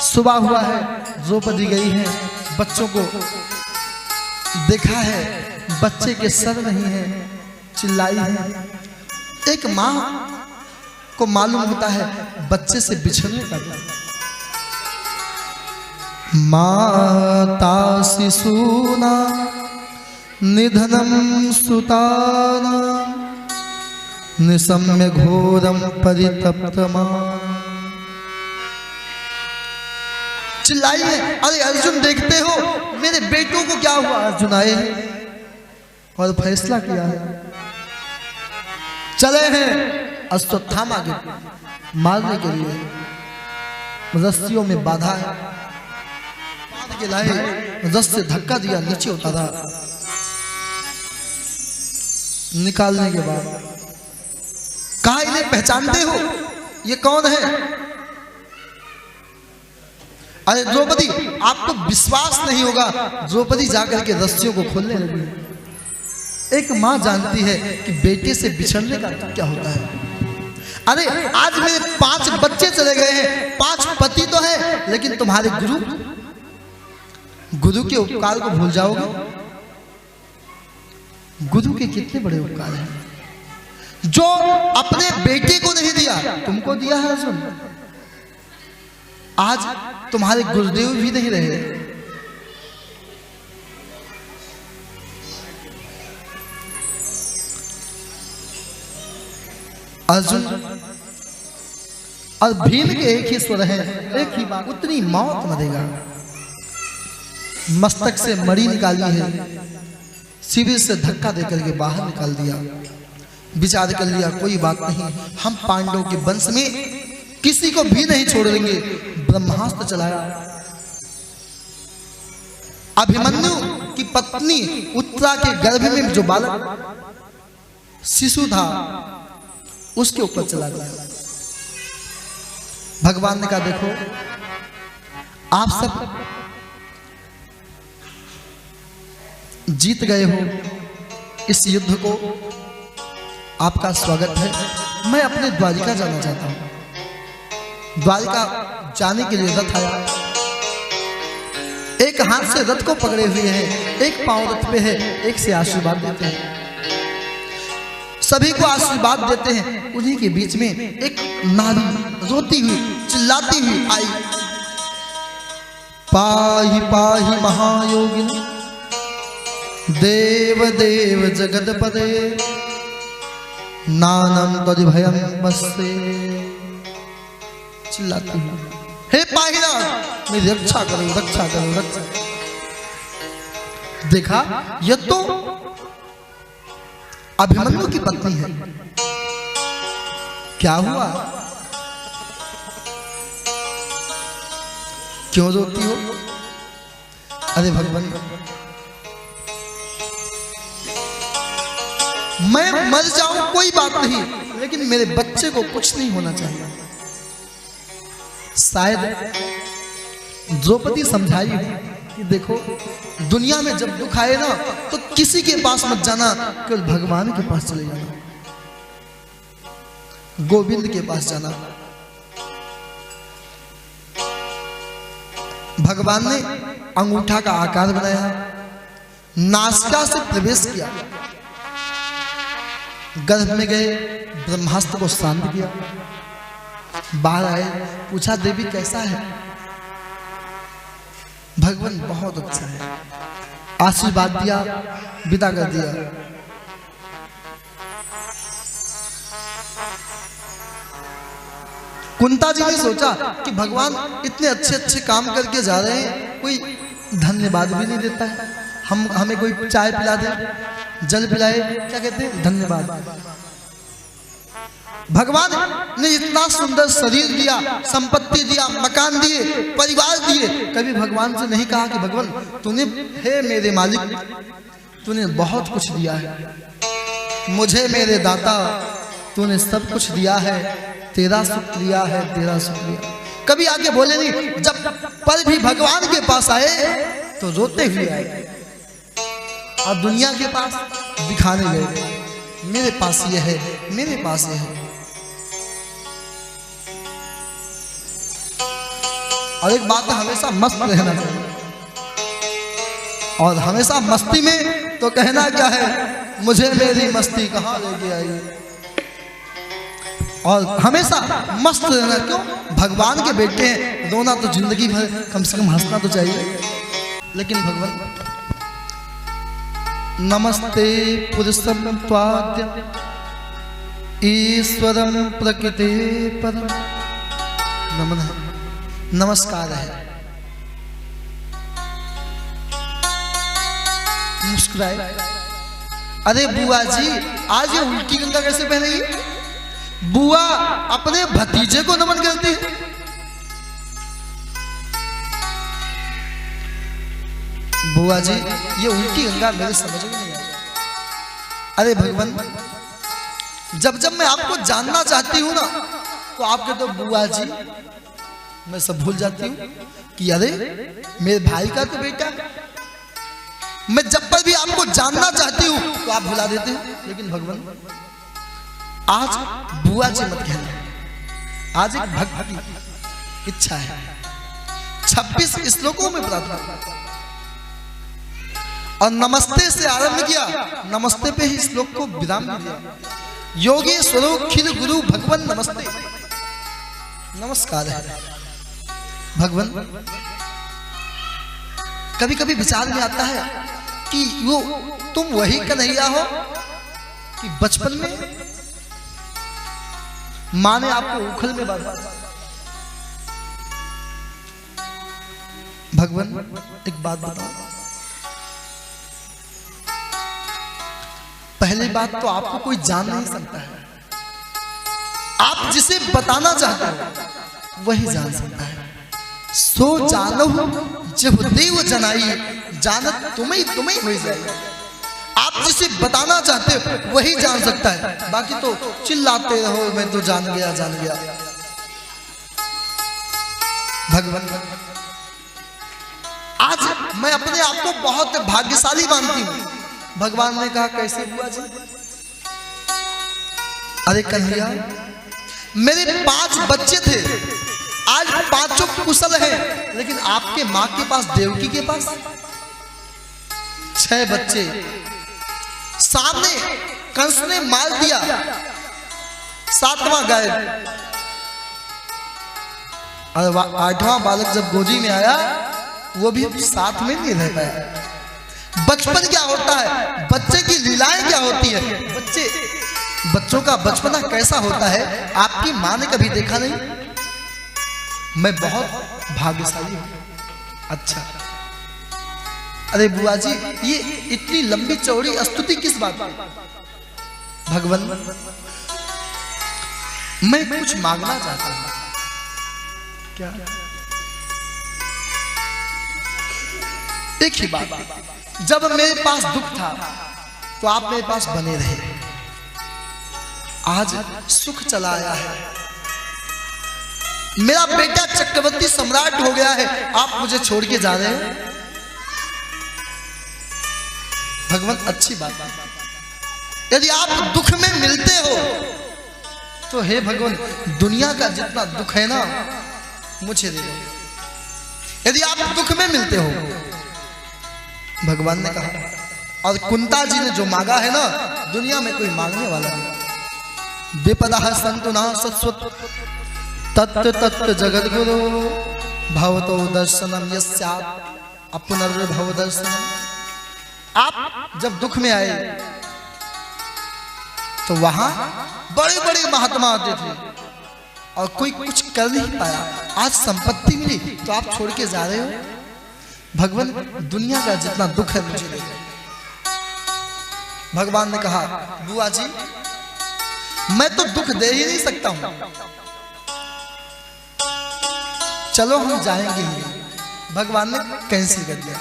सुबह हुआ है, द्रौपदी गई है, बच्चों को देखा है, बच्चे के सर नहीं है, चिल्लाई है। एक माँ को मालूम होता है बच्चे से बिछड़ने का दर्द। माता शिशूना निधनम सुताना निशम्य घोरम परितप्तमा। चिल्लाइए, अरे अर्जुन देखते हो मेरे बेटों को क्या हुआ। अर्जुन आए और फैसला किया है, चले हैं अश्वत्थामा के मारने के लिए। रस्सियों में बाधा है, बांध के लाए, रस्सी से धक्का दिया, नीचे उतारा। निकालने के बाद कहा इन्हें पहचानते हो, ये कौन है। अरे द्रौपदी, आपको विश्वास नहीं होगा। द्रौपदी जाकर के रस्सियों को खोलने लगी। एक मां जानती है कि बेटे से बिछड़ने का क्या होता है। अरे आज मेरे 5 बच्चे चले गए हैं, 5 पति तो है, लेकिन तुम्हारे गुरु के उपकार को भूल जाओगे। गुरु के कितने बड़े उपकार हैं। जो अपने बेटे को नहीं दिया, तुमको दिया है अर्जुन। आज तुम्हारे गुरुदेव भी नहीं रहे। अर्जुन और भीम के एक ही स्वर है, एक ही बात, उतनी मौत मरेगा। मस्तक से मणि निकाली है, शिविर से धक्का देकर के बाहर निकाल दिया। विचार कर लिया कोई बात नहीं, हम पांडवों के वंश में किसी को भी नहीं छोड़ देंगे। ब्रह्मास्त्र चलाया। अभिमन्यु की पत्नी उत्तरा के गर्भ में जो बालक शिशु था, उसके ऊपर चला गया। भगवान ने कहा देखो, आप सब जीत गए हो इस युद्ध को, आपका स्वागत है। मैं अपने द्वारिका जाना चाहता हूं। द्वारिका जाने के लिए रथ आया। एक हाथ से रथ को पकड़े हुए हैं, एक पांव रथ पे है, एक से आशीर्वाद देते हैं। सभी को आशीर्वाद देते हैं। उन्हीं के बीच में एक नारी रोती हुई, चिल्लाती हुई आई। पाहि पाहि महायोगिनी देव देव जगतपते नानम तदिभयम बस्ते। चिल्लाती हूँ, हे पाहिनाथ मेरी रक्षा करो, रक्षा करो, रक्षा। देखा, यह तो अभिमन्यु की पत्नी है। क्या हुआ, क्यों रोती हो। अरे भगवान, मैं मर जाऊं कोई बात नहीं, लेकिन मेरे बच्चे को कुछ नहीं होना चाहिए। शायद द्रौपदी समझाई कि देखो, दुनिया में जब दुख आए ना, तो किसी के पास मत जाना, केवल भगवान के पास चले जाना, गोविंद के पास जाना। भगवान ने अंगूठा का आकार बनाया, नासिका से प्रवेश किया, गर्भ में गए, ब्रह्मास्त्र को शांत किया। बाहर आए, पूछा देवी कैसा है। भगवान बहुत अच्छा है, आशीर्वाद दिया, विदा कर दिया। कुंता जी ने सोचा कि भगवान इतने अच्छे अच्छे काम करके जा रहे हैं, कोई धन्यवाद भी नहीं देता है। हमें कोई चाय पिला दे, जल पिलाए, क्या कहते हैं, धन्यवाद। भगवान ने इतना सुंदर शरीर दिया, संपत्ति दिया, मकान दिए, परिवार दिए। कभी भगवान से नहीं कहा कि भगवान तूने, हे मेरे मालिक, तूने बहुत कुछ दिया है मुझे, मेरे दाता, तूने सब कुछ दिया है, तेरा शुक्रिया है, तेरा शुक्रिया। कभी आके बोले नहीं। जब पर भी भगवान के पास आए तो रोते हुए आए, और दुनिया के पास दिखाने गए, मेरे पास ये है, मेरे पास ये है। और एक बात है, हमेशा मस्त रहना चाहिए। और हमेशा मस्ती में तो कहना क्या है, मुझे मेरी मस्ती कहाँ लेके आई। और हमेशा मस्त रहना, क्यों? भगवान के बेटे हैं, रोना तो जिंदगी भर, कम से कम हंसना तो चाहिए। लेकिन भगवान नमस्ते पुरुषम त्वाद्य ईश्वरम प्रकृते परम, नमन है, नमस्कार है। मुस्कुराए। अरे बुआ जी, आज ये उल्टी गंगा कैसे पहनेगी? बुआ अपने भतीजे को नमन करती है। बुआ जी, ये उल्टी गंगा मेरे समझ में नहीं आई। अरे भगवान, जब जब मैं आपको जानना चाहती हूँ ना, तो आप कहते हो बुआ जी, मैं सब भूल जाती हूँ कि अरे मेरे भाई का तो बेटा। मैं जब पर भी आपको जानना चाहती हूँ तो आप भुला देते हो। लेकिन भगवान, आज बुआ जी मत कहना, आज एक भक्त की इच्छा है। 26 श्लोकों में प्रार्थना और नमस्ते से आरंभ किया, नमस्ते पे ही श्लोक को विराम दिया। योगेश्वरोखिल गुरु भगवान नमस्ते, नमस्कार है। भगवान, कभी कभी विचार में आता है कि वो तुम वही कन्हैया हो कि बचपन में माँ ने आपको उखल में बांधा। भगवान, एक बात बताओ, पहली बात तो आपको कोई जान नहीं सकता है। आप जिसे बताना चाहते हो वही जान सकता है। सो जानो जब देव जनाई, जानत तुम्हें तुम्हें हो जाए। आप जिसे बताना चाहते हो वही जान सकता है, बाकी तो चिल्लाते रहो मैं तो जान गया जान गया। भगवान, आज मैं अपने आप को बहुत भाग्यशाली मानती हूँ। भगवान ने कहा कैसे बुआ जी? अरे कन्हैया, मेरे 5 बच्चे थे, आज 5 कुशल हैं, लेकिन आपके माँ के पास, देवकी के पास 6 बच्चे। सामने कंस ने मार दिया, 7वां गायब। और 8वां बालक जब गोदी में आया, वो भी साथ में नहीं रह पाया। बचपन क्या होता है, बच्चे की लीलाएं क्या होती है, बच्चों का बचपना कैसा होता है, आपकी माँ ने कभी देखा नहीं। मैं बहुत भाग्यशाली हूं। अच्छा, अरे बुआ जी, ये इतनी लंबी चौड़ी स्तुति किस बात की? भगवान, मैं कुछ मांगना चाहता हूं। क्या? एक ही बात, जब मेरे पास दुख था तो आप मेरे पास बने रहे। आज सुख चला आया है, मेरा बेटा चक्रवर्ती सम्राट हो गया है, आप मुझे छोड़ के जा रहे हैं। भगवान, अच्छी बात है। यदि आप दुख में मिलते हो तो हे भगवान, दुनिया का जितना दुख है ना, मुझे दे दो। यदि आप दुख में मिलते हो, भगवान ने कहा, और कुंता जी ने जो मांगा है ना, दुनिया में कोई मांगने वाला नहीं। विपदा संतु ना सत्स्वत तत्त तत्त जगत गुरु भवतो दर्शनम यस्यात् अपुनर्भव दर्शनम। आप जब दुख में आए तो वहां बड़े बड़े महात्मा आते थे और कोई कुछ कर नहीं पाया। आज संपत्ति मिली तो आप छोड़ के जा रहे हो। भगवान, दुनिया का जितना दुख है मुझे दे दो। भगवान ने कहा, बुआ जी, मैं तो दुख दे ही नहीं सकता हूं, चलो हम जाएंगे ही। भगवान ने कैंसिल कर दिया।